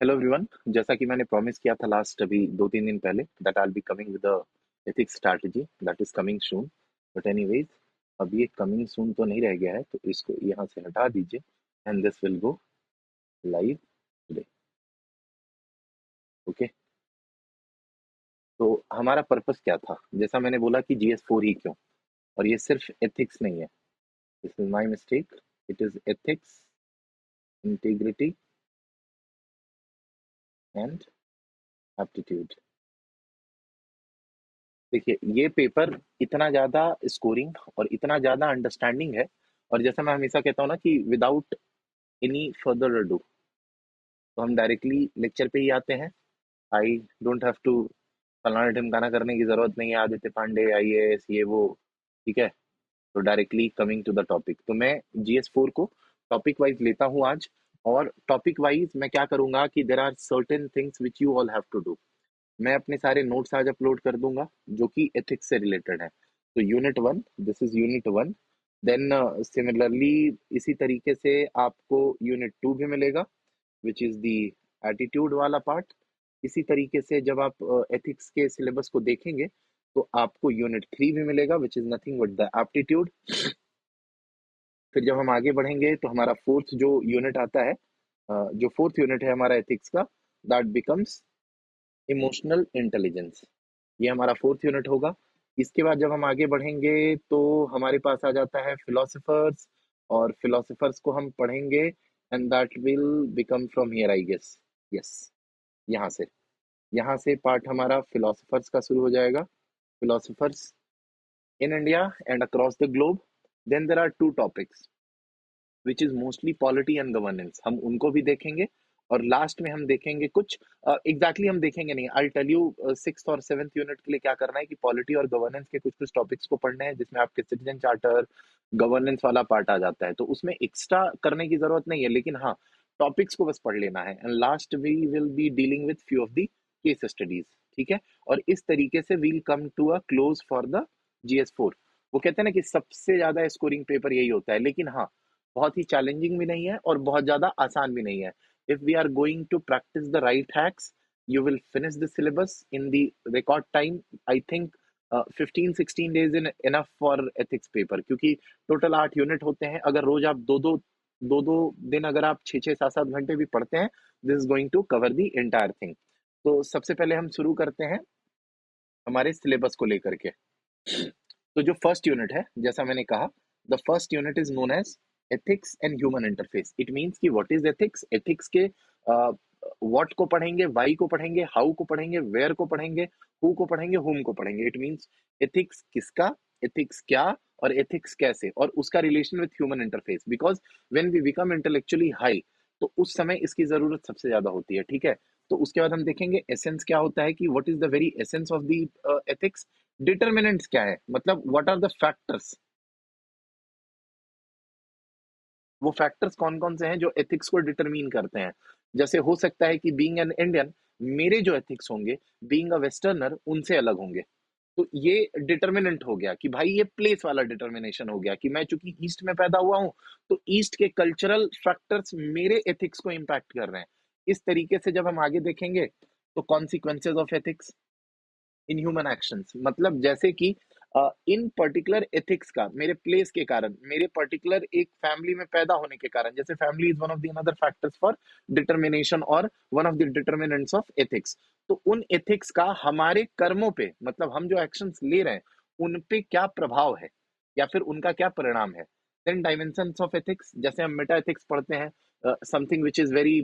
Hello everyone. जैसा कि मैंने प्रॉमिस किया था लास्ट अभी 2-3 दिन पहले that I will be coming with a ethics strategy that is coming soon. But anyways, अभी ये कमिंग सून तो नहीं रह गया है, तो इसको यहाँ से हटा दीजिए and this will go live today. Okay, तो हमारा पर्पस क्या था? जैसा मैंने बोला कि GS4 ही क्यों, और ये सिर्फ एथिक्स नहीं है। This is my mistake. It is ethics, integrity and aptitude. देखिए, ये पेपर इतना ज्यादा स्कोरिंग और इतना ज्यादा अंडरस्टैंडिंग है, और जैसा मैं हमेशा कहता हूँ ना कि विदाउट एनी फर्दर अडू, तो हम डायरेक्टली लेक्चर पे ही आते हैं। आई डोंट हैव टू फलाना ढिमकाना करने की जरूरत नहीं है, आदित्य पांडे IAS ये वो। ठीक है, तो directly coming to the topic, तो मैं GS4 को टॉपिक वाइज लेता हूँ आज। और टॉपिक वाइज मैं क्या करूंगा कि there are certain things which you all have to do. मैं अपने सारे नोट्स आज अपलोड कर दूंगा जो कि एथिक्स से रिलेटेड है। तो unit 1, this is unit 1। Then similarly इसी तरीके से आपको यूनिट 2 भी मिलेगा, विच इज दी एटीट्यूड वाला पार्ट। इसी तरीके से जब आप एथिक्स के सिलेबस को देखेंगे तो आपको यूनिट 3 भी मिलेगा, which is nothing but the aptitude. फिर जब हम आगे बढ़ेंगे तो हमारा फोर्थ जो यूनिट आता है, जो फोर्थ यूनिट है हमारा एथिक्स का, दैट बिकम्स इमोशनल इंटेलिजेंस। ये हमारा फोर्थ यूनिट होगा। इसके बाद जब हम आगे बढ़ेंगे तो हमारे पास आ जाता है फिलोसफर्स, और फिलोसफर्स को हम पढ़ेंगे and that will become from here I guess. Yes, यहाँ से पार्ट हमारा फिलोसफर्स का शुरू हो जाएगा। Philosophers in India and across the globe. Then there are two topics which is mostly polity and governance, हम उनको भी देखेंगे। और लास्ट में हम देखेंगे कुछ एग्जैक्टली हम देखेंगे नहीं, आई टेल यू 6th और 7th यूनिट के लिए क्या करना है कि पॉलिटी और गवर्नेंस के कुछ कुछ टॉपिक्स को पढ़ने हैं, जिसमें आपके सिटीजन चार्टर गवर्नेंस वाला पार्ट आ जाता है, तो उसमें एक्स्ट्रा करने की जरूरत नहीं है, लेकिन हाँ, टॉपिक्स को बस पढ़ लेना है। And last we will be dealing with few of the case studies. ठीक है, और इस तरीके से we'll come to a close for the GS4। वो कहते हैं ना कि सबसे ज्यादा स्कोरिंग पेपर यही होता है, लेकिन हाँ, बहुत ही चैलेंजिंग भी नहीं है और बहुत ज्यादा आसान भी नहीं है। If we are going to practice the right hacks, you will finish the syllabus in the record time. I think 15-16 days in enough for ethics paper, क्योंकि टोटल 8 यूनिट होते हैं। अगर रोज आप दो दो दिन अगर आप 6-6 7-7 घंटे भी पढ़ते हैं, this is going to cover the entire thing. तो सबसे पहले हम शुरू करते हैं हमारे सिलेबस को लेकर के। तो जो फर्स्ट यूनिट है, जैसा मैंने कहा, the first unit is known as ethics and human interface. It means कि व्हाट इज एथिक्स। एथिक्स के व्हाट को पढ़ेंगे, वाई को पढ़ेंगे, हाउ को पढ़ेंगे, वेयर को पढ़ेंगे, हु को पढ़ेंगे, हुम को पढ़ेंगे। इट मीन्स एथिक्स किसका, एथिक्स क्या, और एथिक्स कैसे, और उसका relation with human interface. Because when we become intellectually high, तो उस समय इसकी जरूरत सबसे ज्यादा होती है। ठीक है, तो उसके बाद हम देखेंगे एसेंस क्या होता है, कि what is the very essence of the ethics. Determinants क्या है, मतलब व्हाट आर द फैक्टर्स, वो फैक्टर्स कौन कौन से हैं जो एथिक्स को डिटरमीन करते हैं। जैसे हो सकता है कि बीइंग एन इंडियन, मेरे जो एथिक्स होंगे बीइंग अ वेस्टर्नर उनसे अलग होंगे। तो ये डिटर्मिनेंट हो गया कि भाई ये प्लेस वाला डिटर्मिनेशन हो गया कि मैं चूंकि ईस्ट में पैदा हुआ हूं, तो ईस्ट के कल्चरल फैक्टर्स मेरे एथिक्स को इम्पैक्ट कर रहे हैं। इस तरीके से जब हम आगे देखेंगे तो consequences of ethics in human actions, मतलब जैसे कि इन पर्टिकुलर एथिक्स का मेरे प्लेस के कारण, मेरे पर्टिकुलर एक फैमिली में पैदा होने के कारण, जैसे family is one of the another factors for determination और one of the determinants of ethics. तो उन एथिक्स का हमारे कर्मों पे, मतलब हम जो एक्शंस ले रहे हैं उन पे क्या प्रभाव है या फिर उनका क्या परिणाम है। देन डायमेंशंस ऑफ एथिक्स, जैसे हम मेटा एथिक्स पढ़ते हैं, something which is very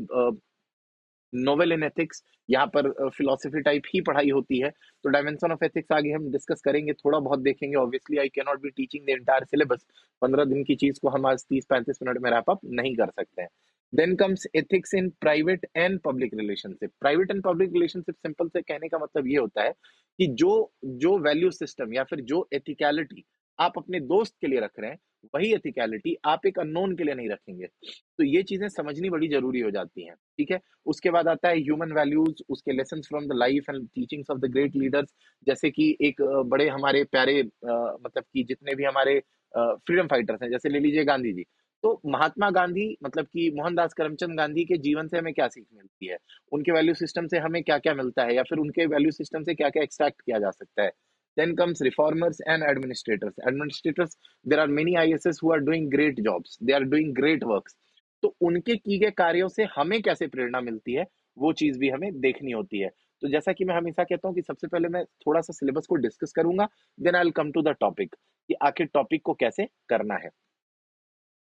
novel in ethics, यहाँ पर फिलोसफी टाइप ही पढ़ाई होती है। तो डायमेंशन ऑफ एथिक्स आगे हम डिस्कस करेंगे, थोड़ा बहुत देखेंगे। Obviously I can not be teaching the entire syllabus, 15 दिन की चीज को हम आज 30-35 मिनट में रैप अप नहीं कर सकते हैं। Then comes ethics in private and public relationship. Private and public relationship simple से कहने का मतलब ये होता है कि जो जो वैल्यू सिस्टम या फिर जो एथिकैलिटी आप अपने दोस्त के लिए रख रहे हैं, वही एथिकैलिटी आप एक अननोन के लिए नहीं रखेंगे। तो ये चीजें समझनी बड़ी जरूरी हो जाती हैं। ठीक है, उसके बाद आता है ह्यूमन वैल्यूज, उसके lesson from the life and teachings of the great leaders. जैसे कि एक बड़े हमारे प्यारे मतलब कि जितने भी हमारे फ्रीडम फाइटर्स हैं, जैसे ले लीजिए गांधी जी। तो महात्मा गांधी मतलब कि मोहनदास करमचंद गांधी के जीवन से हमें क्या सीख मिलती है, उनके वैल्यू सिस्टम से हमें क्या क्या मिलता है, या फिर उनके वैल्यू सिस्टम से क्या क्या एक्सट्रैक्ट किया जा सकता है. Then comes reformers and administrators. There are many IAS who are doing great jobs, they are doing great works. तो उनके किए गए कार्यों से हमें कैसे प्रेरणा मिलती है, वो चीज भी हमें देखनी होती है. तो जैसा कि मैं हमेशा कहता हूँ कि सबसे पहले मैं थोड़ा सा सिलेबस को डिस्कस करूंगा, then I will come to the topic कि आखिर टॉपिक को कैसे करना है.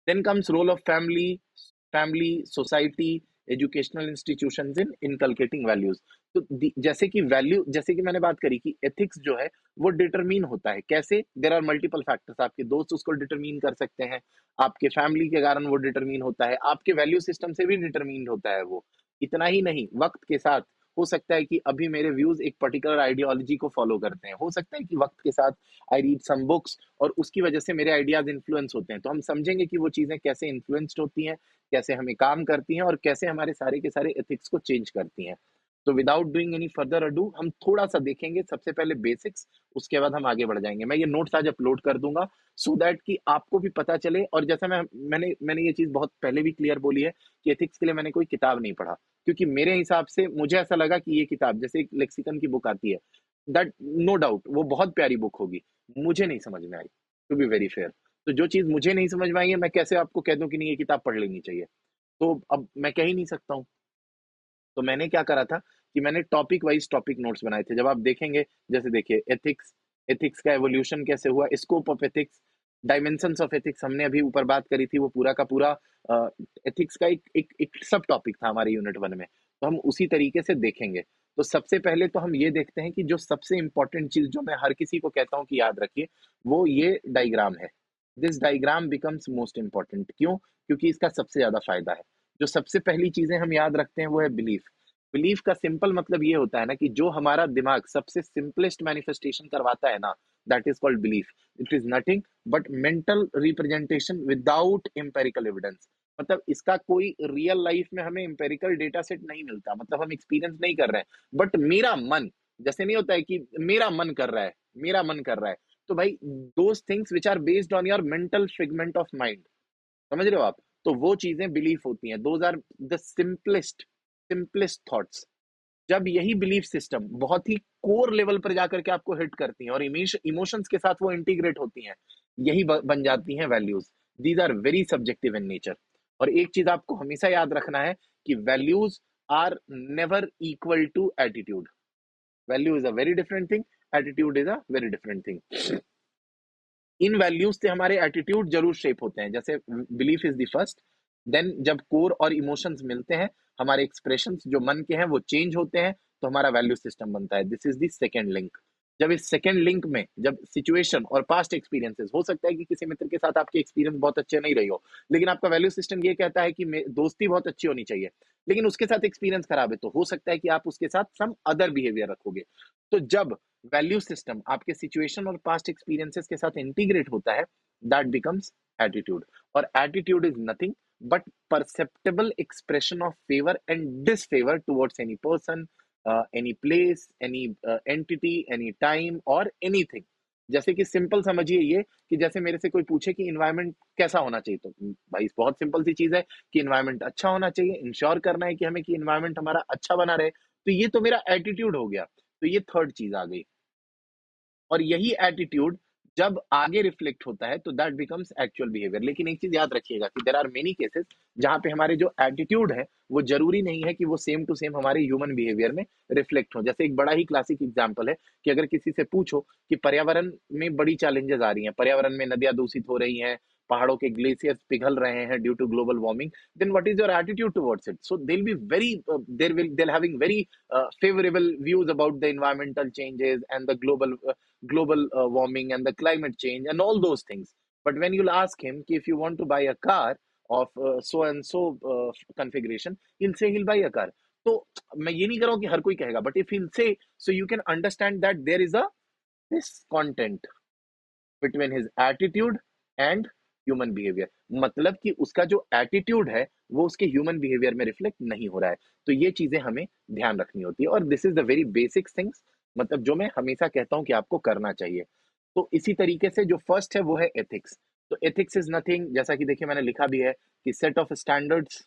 Then comes role of family, society, educational institutions in inculcating values. तो जैसे कि मैंने बात करी कि एथिक्स जो है वो डिटरमीन होता है कैसे. There are multiple factors. आपके दोस्त उसको डिटरमीन कर सकते हैं, आपके फैमिली के कारण वो डिटरमीन होता है, आपके वैल्यू सिस्टम से भी डिटरमीन होता है वो. इतना ही नहीं, वक्त के साथ हो सकता है कि अभी मेरे व्यूज एक पर्टिकुलर आइडियोलॉजी को फॉलो करते हैं, हो सकता है कि वक्त के साथ आई रीड सम बुक्स और उसकी वजह से मेरे आइडियाज इन्फ्लुएंस होते हैं. तो हम समझेंगे कि वो चीजें कैसे इन्फ्लुएंस्ड होती हैं, कैसे हमें काम करती हैं और कैसे हमारे सारे के सारे एथिक्स को चेंज करती हैं. तो without doing any further ado हम थोड़ा सा देखेंगे सबसे पहले बेसिक्स, उसके बाद हम आगे बढ़ जाएंगे. मैं ये नोट्स आज अपलोड कर दूंगा सो दैट कि आपको भी पता चले. और जैसा मैंने ये चीज बहुत पहले भी क्लियर बोली है कि एथिक्स के लिए मैंने कोई किताब नहीं पढ़ा, क्योंकि मेरे हिसाब से मुझे ऐसा लगा कि ये किताब जैसे एक लेक्सिकन की बुक आती है, दैट नो डाउट वो बहुत प्यारी बुक होगी, मुझे नहीं समझ में आई, टू बी वेरी फेयर. तो जो चीज मुझे नहीं समझ में आई है, मैं कैसे आपको कह दूं कि नहीं ये किताब पढ़ लेनी चाहिए. तो अब मैं कह ही नहीं सकता हूँ. तो मैंने क्या करा था कि मैंने टॉपिक वाइज टॉपिक नोट्स बनाए थे. जब आप देखेंगे, जैसे देखिए एथिक्स, एथिक्स का एवोल्यूशन कैसे हुआ, scope of ethics, dimensions of ethics हमने अभी ऊपर बात करी थी, वो पूरा का पूरा एथिक्स का एक सब टॉपिक था हमारे यूनिट 1 में. तो हम उसी तरीके से देखेंगे. तो सबसे पहले तो हम ये देखते हैं कि जो सबसे इंपॉर्टेंट चीज जो मैं हर किसी को कहता हूँ कि याद रखिए, वो ये डायग्राम है. This diagram becomes most important. क्यों? क्योंकि इसका सबसे ज्यादा फायदा है. जो सबसे पहली चीजें हम याद रखते हैं वो है बिलीफ. बिलीफ का सिंपल मतलब ये होता है ना कि जो हमारा दिमाग सबसे सिंपलेस्ट मैनिफेस्टेशन करवाता है ना, that is called belief. It is nothing but mental representation without empirical evidence. मतलब इसका कोई रियल लाइफ में हमें एम्पेरिकल डेटा सेट नहीं मिलता, मतलब हम एक्सपीरियंस नहीं कर रहे हैं, बट मेरा मन, जैसे नहीं होता है कि मेरा मन कर रहा है, मेरा मन कर रहा है. तो भाई those things which are based on your mental figment of mind, समझ रहे हो आप? तो वो चीजें बिलीफ होती हैं. Those are the simplest thoughts. जब यही बिलीफ सिस्टम बहुत ही कोर लेवल पर जाकर के आपको हिट करती हैं और इमोशंस के साथ वो इंटीग्रेट होती हैं, यही बन जाती हैं values. These are very subjective in nature. और एक चीज आपको हमेशा याद रखना है कि values are never equal to attitude. Value is a very different thing, attitude is a very different thing. इन वैल्यूज से हमारे एटीट्यूड जरूर शेप होते हैं. जैसे belief is the first, then जब कोर और इमोशंस मिलते हैं, हमारे एक्सप्रेशंस जो मन के हैं वो चेंज होते हैं, तो हमारा वैल्यू सिस्टम बनता है. This is the second link. जब इस सेकेंड लिंक में जब सिचुएशन और पास्ट एक्सपीरियंसेस, हो सकता है कि किसी मित्र के साथ आपके एक्सपीरियंस बहुत अच्छे नहीं रही हो, लेकिन आपका वैल्यू सिस्टम ये कहता है कि दोस्ती बहुत अच्छी होनी चाहिए, लेकिन उसके साथ एक्सपीरियंस खराब है, तो हो सकता है कि आप उसके साथ सम अदर बिहेवियर रखोगे. तो जब वैल्यू सिस्टम आपके सिचुएशन और पास्ट एक्सपीरियंसेस के साथ इंटीग्रेट होता है, दैट बिकम्स एटीट्यूड. और attitude is nothing but perceptible expression of favor and disfavor towards any person, any place, any entity, any time or anything. जैसे कि सिंपल समझिए ये कि जैसे मेरे से कोई पूछे कि इन्वायरमेंट कैसा होना चाहिए, तो भाई बहुत सिंपल सी चीज है कि इन्वायरमेंट अच्छा होना चाहिए. इंश्योर करना है कि हमें कि इन्वायरमेंट हमारा अच्छा बना रहे. तो ये तो मेरा एटीट्यूड हो गया. तो ये थर्ड चीज आ गई. और यही एटीट्यूड जब आगे रिफ्लेक्ट होता है तो दैट बिकम्स एक्चुअल बिहेवियर. लेकिन एक चीज याद रखिएगा कि देर आर मेनी केसेस जहां पे हमारे जो एटीट्यूड है वो जरूरी नहीं है कि वो सेम टू सेम हमारे ह्यूमन बिहेवियर में रिफ्लेक्ट हो. जैसे एक बड़ा ही क्लासिक एग्जांपल है कि अगर किसी से पूछो कि पर्यावरण में बड़ी चैलेंजेस आ रही हैं, पर्यावरण में नदियां दूषित हो रही हैं, पहाड़ों के ग्लेशियर्स पिघल रहे हैं due to global warming, then what is your attitude towards it? So they'll be very they'll having very favorable views about the environmental changes and the global warming and the climate change and all those things. But when you'll ask him कि if you want to buy a car of so and so configuration, he'll say he'll buy a car. तो मैं ये नहीं कर रहा हूँ कि हर कोई कहेगा, but if he'll say, so you can understand that there is a discontent between his attitude and human behaviour. मतलब कि उसका जो एटीट्यूड है वो उसके ह्यूमन बिहेवियर में रिफ्लेक्ट नहीं हो रहा है. तो ये चीजें हमें ध्यान रखनी होती है और this is the very basic things, मतलब जो मैं हमेशा कहता हूं कि आपको करना चाहिए. तो इसी तरीके से जो फर्स्ट है वो है एथिक्स. तो एथिक्स इज नथिंग, जैसा कि देखिए मैंने लिखा भी है कि set of standards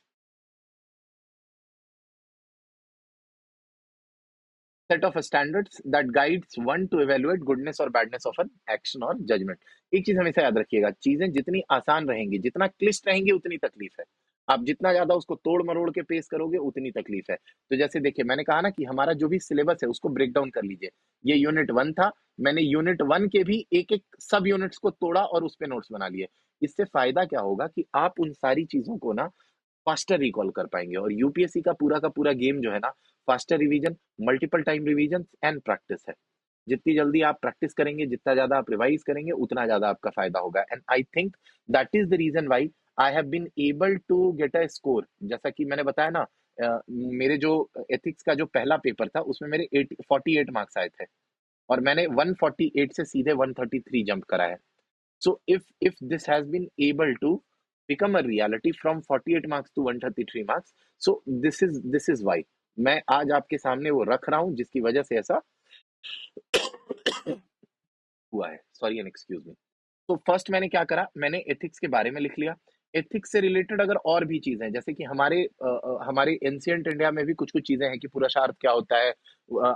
that guides one two evaluate goodness और बैडनेस ऑफ एन एक्शन और जजमेंट। एक चीज हमेशा याद रखिएगा, चीजें जितनी आसान रहेंगी, जितना क्लिष्ट रहेंगी, उतनी तकलीफ है। आप जितना ज्यादा उसको तोड़ मरोड़ के पेश करोगे, उतनी तकलीफ है। तो जैसे देखिए मैंने कहा ना कि हमारा जो भी सिलेबस है उसको ब्रेक डाउन कर लीजिए। ये यूनिट 1 था, मैंने यूनिट 1 के भी एक एक सब यूनिट्स को तोड़ा और उस पे नोट्स बना लिए। इससे फायदा क्या होगा कि आप उन सारी चीजों को ना फास्टर रिकॉल कर पाएंगे। और यूपीएससी का पूरा गेम जो है ना, faster revision, multiple time revision and practice है। जितनी जल्दी आप प्रैक्टिस करेंगे, जितना ज्यादा आप रिवाइज करेंगे, उतना ज्यादा आपका फायदा होगा। And I think that is the reason why I have been able to get a score. जैसा कि मैंने बताया ना, मेरे जो एथिक्स का जो पहला पेपर था उसमें मेरे 48 मार्क्स आए थे, और मैंने 148 से सीधे 133 जंप करा है। So if this has been able to become a reality from 48 marks to 133 marks, so this is why मैं आज आपके सामने वो रख रहा हूं, जिसकी वजह से ऐसा हुआ है। Sorry and excuse me. तो फर्स्ट मैंने क्या करा, मैंने एथिक्स के बारे में लिख लिया। एथिक्स से रिलेटेड अगर और भी चीजें हैं, जैसे कि हमारे एंशियंट इंडिया में भी कुछ कुछ चीजें हैं कि पुरुषार्थ क्या होता है,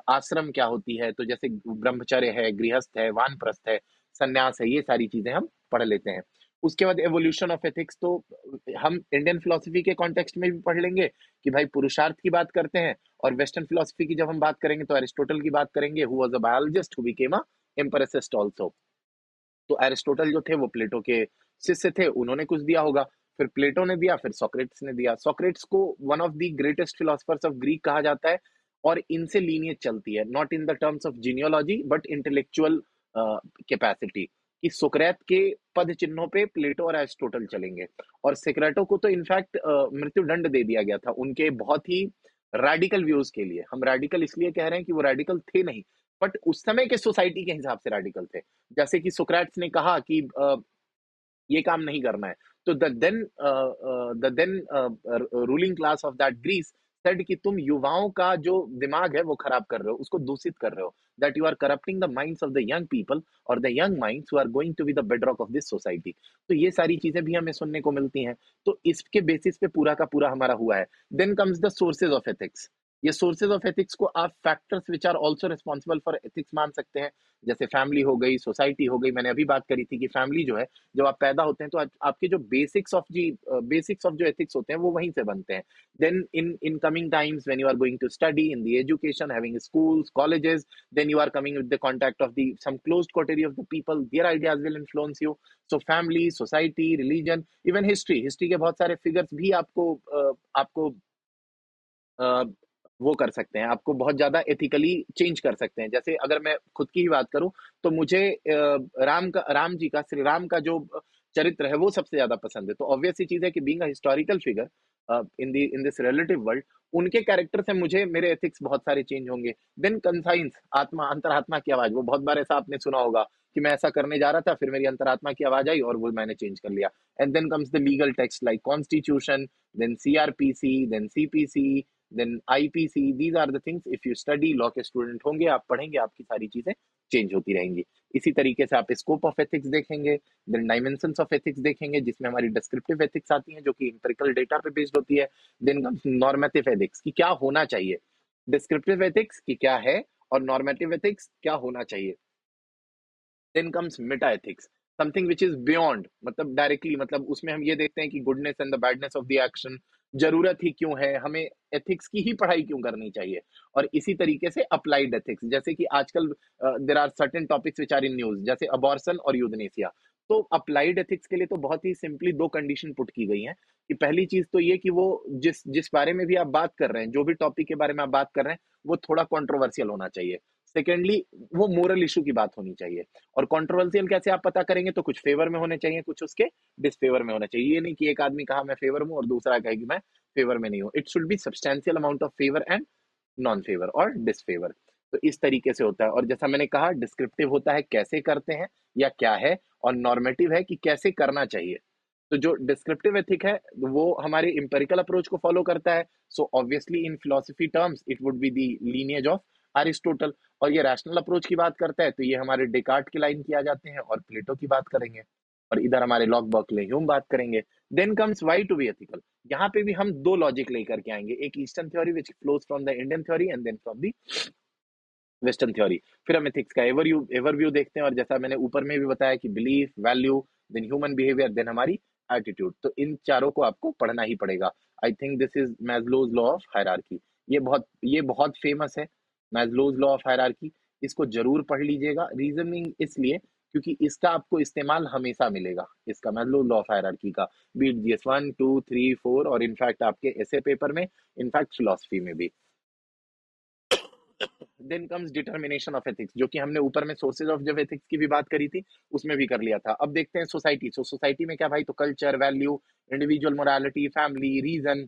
आश्रम क्या होती है। तो जैसे ब्रह्मचर्य है, गृहस्थ है, वानप्रस्थ है, सन्यास है, ये सारी चीजें हम पढ़ लेते हैं। उसके बाद एवोल्यूशन ऑफ एथिक्स, तो हम इंडियन फिलोसफी के कॉन्टेक्स्ट में भी पढ़ लेंगे कि भाई पुरुषार्थ की बात करते हैं। और वेस्टर्न फिलोसफी की जब हम बात करेंगे तो एरिस्टोटल की बात करेंगे, who was a biologist who became a empiricist also. तो एरिस्टोटल जो थे वो प्लेटो के शिष्य थे, उन्होंने कुछ दिया होगा, फिर प्लेटो ने दिया, फिर सोक्रेट्स ने दिया। सोक्रेट्स को one of the greatest philosophers of Greek कहा जाता है, और इनसे लीनियज चलती है, not in the terms of genealogy but intellectual capacity, कि सुकरैत के पद चिन्हों पे प्लेटो और एरिस्टोटल चलेंगे। और सेक्रेटो को तो इनफैक्ट मृत्युदंड दे दिया गया था उनके बहुत ही रेडिकल व्यूज के लिए। हम रेडिकल इसलिए कह रहे हैं कि वो रेडिकल थे नहीं, बट उस समय के सोसाइटी के हिसाब से रेडिकल थे। जैसे कि सोक्रेट्स ने कहा कि ये काम नहीं करना है, तो the then ruling class of that Greece said कि तुम युवाओं का जो दिमाग है वो खराब कर रहे हो, उसको दूषित कर रहे हो, that you are corrupting the minds of the young people और the young minds who are going to be the bedrock of this society. तो ये सारी चीजें भी हमें सुनने को मिलती हैं। तो इसके बेसिस पे पूरा का पूरा हमारा हुआ है। Then comes the sources of ethics. ये सोर्सेज ऑफ एथिक्स को आप factors which are also responsible for ethics मान सकते हैं। जैसे फैमिली हो गई, सोसाइटी हो गई। मैंने अभी बात करी थी कि फैमिली जो है, जब आप पैदा होते हैं तो आपके जो बेसिक्स ऑफ जो एथिक्स होते हैं वो वहीं से बनते हैं। Then in coming times when you are going to study in the education, having schools, colleges, then you are coming with the contact of the some closed coterie of the people, their ideas will influence you. So family, society, religion, even history के बहुत सारे figures भी आपको अ, वो कर सकते हैं, आपको बहुत ज्यादा एथिकली चेंज कर सकते हैं। जैसे अगर मैं खुद की ही बात करूं, तो मुझे राम जी का, श्री राम का जो चरित्र है वो सबसे ज्यादा पसंद है। तो ऑब्वियस सी चीज है कि being a historical figure in this relative world, उनके कैरेक्टर से मुझे मेरे एथिक्स बहुत सारे चेंज होंगे। देन कंसाइंस, आत्मा, अंतरात्मा की आवाज, वो बहुत बार ऐसा आपने सुना होगा कि मैं ऐसा करने जा रहा था, फिर मेरी अंतरात्मा की आवाज आई और वो मैंने चेंज कर लिया। And then comes the legal text like constitution, then CrPC, then CPC, then IPC. These are the things, if you study, law के स्टूडेंट होंगे, आप पढ़ेंगे, आपकी सारी चीजें चेंज होती रहेंगी। इसी तरीके से आप स्कोप ऑफ एथिक्स देखेंगे, देन डायमेंशंस ऑफ एथिक्स देखेंगे, जिसमें हमारी डिस्क्रिप्टिव एथिक्स आती हैं जो कि एम्पिरिकल डेटा पे बेस्ड होती है। देन नॉर्मेटिव एथिक्स की क्या होना चाहिए, डिस्क्रिप्टिव एथिक्स की क्या है, और नॉर्मेटिव एथिक्स क्या होना चाहिए। Then comes meta ethics, something which is beyond, मतलब डायरेक्टली, मतलब उसमें हम ये देखते हैं कि goodness and the badness of the action, जरूरत ही क्यों है, हमें एथिक्स की ही पढ़ाई क्यों करनी चाहिए। और इसी तरीके से अप्लाइड एथिक्स, जैसे कि आजकल there are certain topics which are in news, जैसे अबॉर्शन और यूथनेसिया। तो अप्लाइड एथिक्स के लिए तो बहुत ही सिंपली दो कंडीशन पुट की गई हैं, कि पहली चीज तो ये कि वो जिस जिस बारे में भी आप बात कर रहे हैं, जो भी टॉपिक के बारे में आप बात कर रहे हैं, वो थोड़ा कंट्रोवर्शियल होना चाहिए। सेकेंडली, वो मोरल इशू की बात होनी चाहिए। और कंट्रोवर्शियल कैसे आप पता करेंगे, तो कुछ फेवर में होने चाहिए, कुछ उसके डिसफेवर में होना चाहिए। ये नहीं कि एक आदमी कहा मैं फेवर में हूं और दूसरा कहे कि मैं फेवर में नहीं हूं। It should be substantial amount of favour and non favour और डिसफेवर। तो इस तरीके से होता है। और जैसा मैंने कहा, डिस्क्रिप्टिव होता है कैसे करते हैं या क्या है, और नॉर्मेटिव है कि कैसे करना चाहिए। तो जो डिस्क्रिप्टिव एथिक है वो हमारे इंपेरिकल अप्रोच को फॉलो करता है। So obviously in philosophy terms it would be the lineage of Aristotle. और ये रैशनल अप्रोच की बात करता है, तो ये हमारे डेकार्ट की लाइन किया जाते हैं और प्लेटो की बात करेंगे। और इधर हमारे लॉक बर्कले ह्यूम बात करेंगे। Then comes why to be ethical. यहाँ पे भी हम दो लॉजिक लेकर के आएंगे, एक eastern theory which flows from the Indian theory and then from the western theory. फिर हम एथिक्स का एवरव्यू देखते हैं, और जैसा मैंने ऊपर में भी बताया कि belief, value, then human behaviour, then हमारी एटीट्यूड। तो इन चारों को आपको पढ़ना ही पड़ेगा। I think this is Maslow's law of hierarchy. ये बहुत फेमस है, मैस्लोज लॉ ऑफ हायरार्की। इसको जरूर पढ़ लीजिएगा। रीजनिंग इसलिए क्योंकि इसका आपको इस्तेमाल हमेशा मिलेगा, इसका मैस्लोज लॉ ऑफ हायरार्की का, बीट जीएस 1 2 3 4 और इनफैक्ट आपके ऐसे पेपर में, इनफैक्ट फिलोसफी में भी। Then comes determination of ethics, जो कि हमने ऊपर में सोर्सेज ऑफ जब एथिक्स की भी बात करी थी उसमें भी कर लिया था। अब देखते हैं सोसाइटी। सोसाइटी में क्या भाई, तो culture, value, individual morality, family, reason,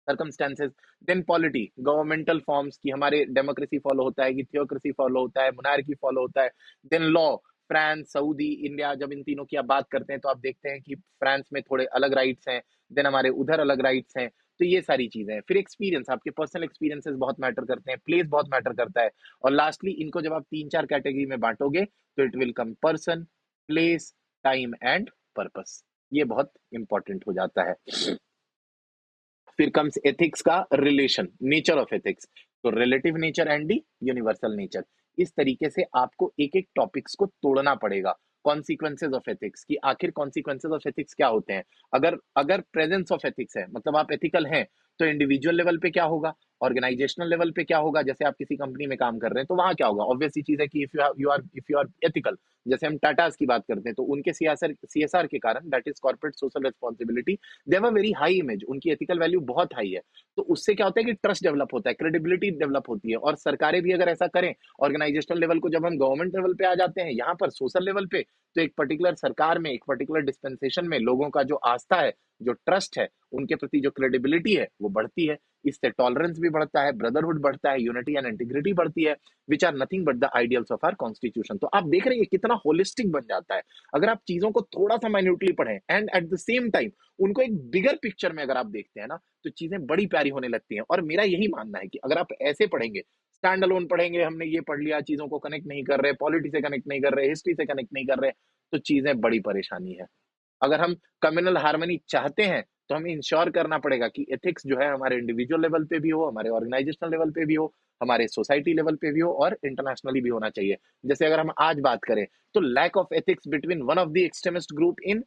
circumstances. Then polity, governmental forms की हमारे डेमोक्रेसी फॉलो होता है कि थियोक्रेसी फॉलो होता है, मोनार्की फॉलो होता है। Then law, France, Saudi, India, जब इन तीनों की आप बात करते हैं तो आप देखते हैं कि फ्रांस में थोड़े अलग राइट्स हैं, देन हमारे उधर अलग राइट्स हैं। तो ये सारी चीजें हैं। फिर एक्सपीरियंस, आपके पर्सनल एक्सपीरियंसेस बहुत मैटर करते हैं, प्लेस बहुत मैटर करता है। और लास्टली इनको जब आप 3-4 कैटेगरी में बांटोगे तो it will come person, place, time and purpose. ये बहुत इंपॉर्टेंट हो जाता है। फिर कम्स एथिक्स का रिलेशन, नेचर ऑफ एथिक्स। तो relative nature and the universal nature. इस तरीके से आपको एक एक टॉपिक्स को तोड़ना पड़ेगा। कॉन्सिक्वेंसेज ऑफ एथिक्स की, आखिर कॉन्सिक्वेंसेज ऑफ एथिक्स क्या होते हैं। अगर अगर प्रेजेंस ऑफ एथिक्स है, मतलब आप एथिकल हैं, तो इंडिविजुअल लेवल पे क्या होगा, ऑर्गेनाइजेशनल लेवल पे क्या होगा। जैसे आप किसी कंपनी में काम कर रहे हैं तो वहां क्या होगा, ऑब्वियस सी चीज है कि इफ यू आर एथिकल, जैसे हम टाटास की बात करते हैं तो उनके सीएसआर के कारण, that is corporate social responsibility, they have a very high image, उनकी एथिकल वैल्यू बहुत हाई है। तो उससे क्या होता है कि ट्रस्ट डेवलप होता है, क्रेडिबिलिटी डेवलप होती है। और सरकारें भी अगर ऐसा करें, ऑर्गेनाइजेशनल लेवल को जब हम गवर्नमेंट लेवल पे आ जाते हैं, यहाँ पर सोशल लेवल पे, तो एक पर्टिकुलर सरकार में, एक पर्टिकुलर डिस्पेंसेशन में लोगों का जो आस्था है, जो ट्रस्ट है, उनके प्रति जो क्रेडिबिलिटी है वो बढ़ती है। इससे टॉलरेंस भी बढ़ता है, ब्रदरहुड बढ़ता है, यूनिटी एंड इंटीग्रिटी बढ़ती है, which are nothing but the ideals of our constitution. तो आप देख रहे हैं कितना होलिस्टिक बन जाता है अगर आप चीजों को थोड़ा सा माइन्यूटली पढ़ें, and at the same time उनको एक बिगर पिक्चर में अगर आप देखते हैं ना, तो चीजें बड़ी प्यारी होने लगती हैं। और मेरा यही मानना है कि अगर आप ऐसे पढ़ेंगे, स्टैंड अलोन पढ़ेंगे, हमने ये पढ़ लिया, चीजों को कनेक्ट नहीं कर रहे, पॉलिटी से कनेक्ट नहीं कर रहे, हिस्ट्री से कनेक्ट नहीं कर रहे, तो चीजें बड़ी परेशानी है। अगर हम कम्युनल हार्मनी चाहते हैं तो हमें इंश्योर करना पड़ेगा कि एथिक्स जो है हमारे इंडिविजुअल लेवल पे भी हो, हमारे ऑर्गेनाइजेशनल लेवल पे भी हो, हमारे सोसाइटी लेवल पे भी हो, और इंटरनेशनली भी होना चाहिए। जैसे अगर हम आज बात करें तो lack of ethics between one of the extremist group in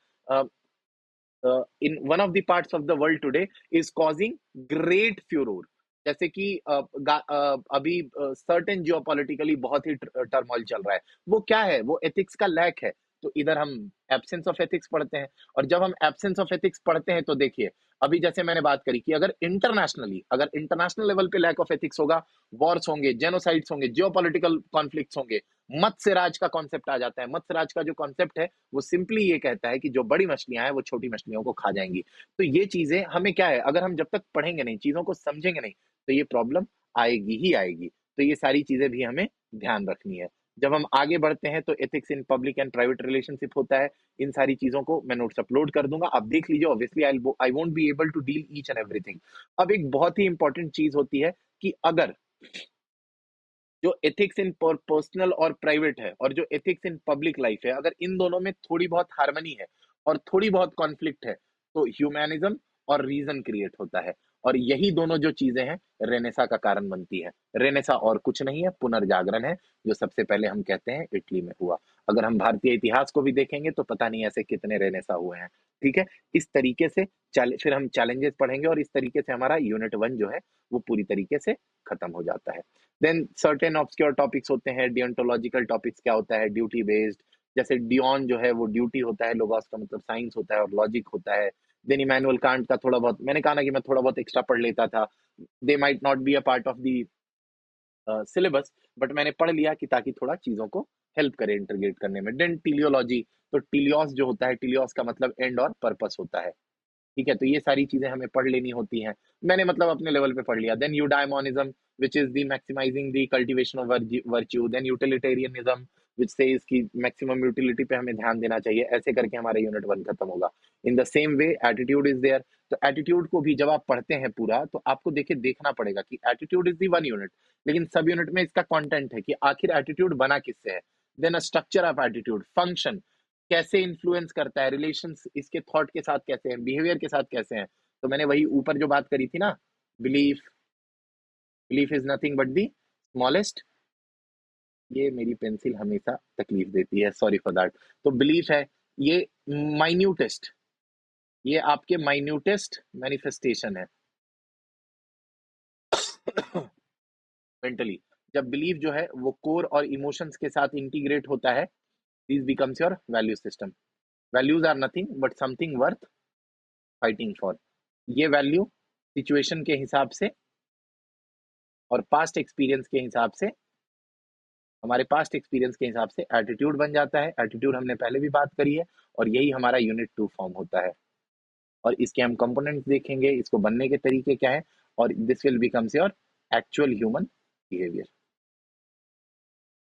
one of the parts of the world today is causing great furore. जैसे कि अभी सर्टेन जियोपॉलिटिकली बहुत ही टर्मोइल चल रहा है। वो क्या है, वो एथिक्स का लैक है। तो इधर हम एब्सेंस ऑफ एथिक्स पढ़ते हैं, और जब हम एब्सेंस ऑफ एथिक्स पढ़ते हैं तो देखिए, अभी जैसे मैंने बात करी कि अगर इंटरनेशनल लेवल पे लैक ऑफ एथिक्स होगा, वॉर्स होंगे, जेनोसाइड्स होंगे, जियोपॉलिटिकल कॉन्फ्लिक्ट्स होंगे, मत्स्य राज का कॉन्सेप्ट आ जाता है। मत्स्य राज का जो कॉन्सेप्ट है वो सिंपली ये कहता है कि जो बड़ी मछलियां हैं वो छोटी मछलियों को खा जाएंगी। तो ये चीजें हमें क्या है, अगर हम जब तक पढ़ेंगे नहीं, चीजों को समझेंगे नहीं, तो ये प्रॉब्लम आएगी ही आएगी। तो ये सारी चीजें भी हमें ध्यान रखनी है। जब हम आगे बढ़ते हैं तो ethics in public and private relationship होता है। इन सारी चीजों को मैं नोट्स अपलोड कर दूंगा, आप देख लीजिए। Obviously I won't be able to deal each and everything. अब एक बहुत ही इंपॉर्टेंट चीज होती है कि अगर जो एथिक्स इन पर्सनल और प्राइवेट है, और जो एथिक्स इन पब्लिक लाइफ है, अगर इन दोनों में थोड़ी बहुत हार्मनी है और थोड़ी बहुत कॉन्फ्लिक्ट है, तो ह्यूमैनिज्म और रीजन क्रिएट होता है। और यही दोनों जो चीजें हैं, रेनेसा का कारण बनती है। रेनेसा और कुछ नहीं है, पुनर्जागरण है, जो सबसे पहले हम कहते हैं इटली में हुआ। अगर हम भारतीय इतिहास को भी देखेंगे तो पता नहीं ऐसे कितने रेनेसा हुए हैं। ठीक है, इस तरीके से फिर हम चैलेंजेस पढ़ेंगे, और इस तरीके से हमारा यूनिट 1 जो है वो पूरी तरीके से खत्म हो जाता है। देन सर्टेन ऑब्सक्योर टॉपिक्स होते हैं, डियोंटोलॉजिकल टॉपिक्स क्या होता है, ड्यूटी बेस्ड। जैसे डियोन जो है वो ड्यूटी होता है, लोगोस का मतलब साइंस होता है, और लॉजिक होता है। देन इमैनुअल कांट का थोड़ा बहुत, मैंने कहा ना कि मैं थोड़ा बहुत एक्स्ट्रा पढ़ लेता था, they might not be a part of the syllabus, but मैंने पढ़ लिया कि ताकि थोड़ा चीजों को हेल्प करे इंटरग्रेट करने में। देन टीलियोलॉजी, तो टीलियोस जो होता है, टीलियोस का मतलब एंड और पर्पस होता है। ठीक है, तो ये सारी चीजें हमें पढ़ लेनी होती हैं। मैंने मतलब अपने लेवल पे पढ़ लिया। Then eudaimonism, which is the maximizing the cultivation of virtue. Then utilitarianism, which says कि मैक्सिमम यूटिलिटी पे हमें ध्यान देना चाहिए। ऐसे करके हमारा यूनिट 1 खत्म होगा। In the same way attitude is there. तो एटीट्यूड को भी जब आप पढ़ते हैं पूरा, तो आपको देखिए देखना पड़ेगा कि एटीट्यूड इज दी 1 यूनिट, लेकिन सब यूनिट में इसका कंटेंट है कि आखिर एटीट्यूड बना किससे है। Then a structure of attitude, function, कैसे इन्फ्लुएंस करता है, रिलेशंस इसके थॉट के साथ कैसे हैं, बिहेवियर के साथ कैसे हैं। तो मैंने वही ऊपर जो बात करी थी ना, belief, belief is nothing but the smallest, ये मेरी पेंसिल हमेशा तकलीफ देती है, सॉरी फॉर दैट। तो बिलीफ है ये माइन्यूटेस्ट, ये आपके माइन्यूटेस्ट मैनिफेस्टेशन है मेंटली। जब बिलीफ जो है वो कोर और इमोशंस के साथ इंटीग्रेट होता है, this becomes your value system. Values are nothing but something worth fighting for. ये वैल्यू सिचुएशन के हिसाब से और पास्ट एक्सपीरियंस के हिसाब से, हमारे पास्ट एक्सपीरियंस के हिसाब से एटीट्यूड बन जाता है। एटीट्यूड हमने पहले भी बात करी है, और यही हमारा यूनिट 2 फॉर्म होता है। और इसके हम कंपोनेंट्स देखेंगे, इसको बनने के तरीके क्या है, और this will becomes your actual human behaviour,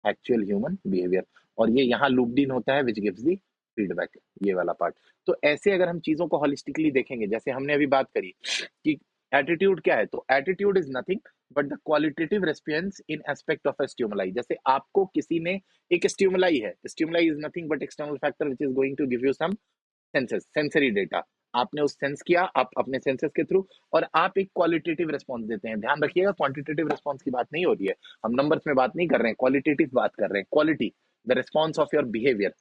actual human behaviour. और ये यहाँ लूप्ड इन होता है विच गिव्स दी फीडबैक, ये वाला पार्ट। तो ऐसे अगर हम चीजों को होलिस्टिकली देखेंगे, जैसे हमने अभी बात करी कि एटीट्यूड क्या है, तो attitude is nothing but the qualitative response in aspect of a stimuli. जैसे आपको किसी ने एक स्टिमुलाई है, stimuli is nothing but external factor which is going to give you some senses, sensory data. आपने उस सेंस किया, आप अपने सेंसेस के थ्रू, और आप एक क्वालिटेटिव रिस्पॉन्स देते हैं। ध्यान रखिएगा, क्वांटिटेटिव रिस्पॉन्स की बात नहीं हो रही है, हम नंबर्स में बात नहीं कर रहे हैं, क्वालिटेटिव बात कर रहे हैं। Quality, the response of your behaviour,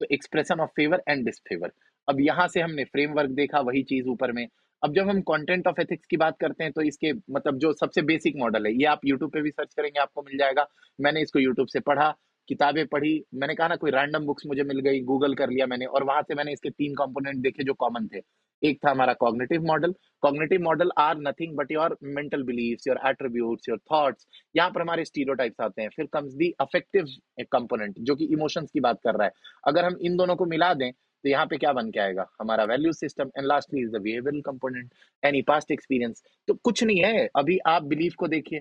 तो expression of favour and disfavour. अब यहां से हमने फ्रेमवर्क देखा, वही चीज ऊपर में। अब जब हम कंटेंट ऑफ एथिक्स की बात करते हैं, तो इसके मतलब जो सबसे बेसिक मॉडल है, ये आप यूट्यूब पे भी सर्च करेंगे आपको मिल जाएगा। मैंने इसको यूट्यूब से पढ़ा, किताबें पढ़ी, मैंने कहा ना कोई रैंडम बुक्स मुझे मिल गई, गूगल कर लिया मैंने, और वहां से मैंने इसके 3 कंपोनेंट देखे जो कॉमन थे। एक था हमारा cognitive model. Cognitive model are nothing but your mental beliefs, your attributes, your thoughts. यहाँ पर हमारे स्टीरियोटाइप्स आते हैं। फिर कम्स दी अफेक्टिव कंपोनेंट, जो कि इमोशंस की बात कर रहा है। अगर हम इन दोनों को मिला दें, तो यहाँ पे क्या बन के आएगा, हमारा value system. And lastly is the behavioural component, any past experience. तो कुछ नहीं है, अभी आप बिलीफ को देखिए,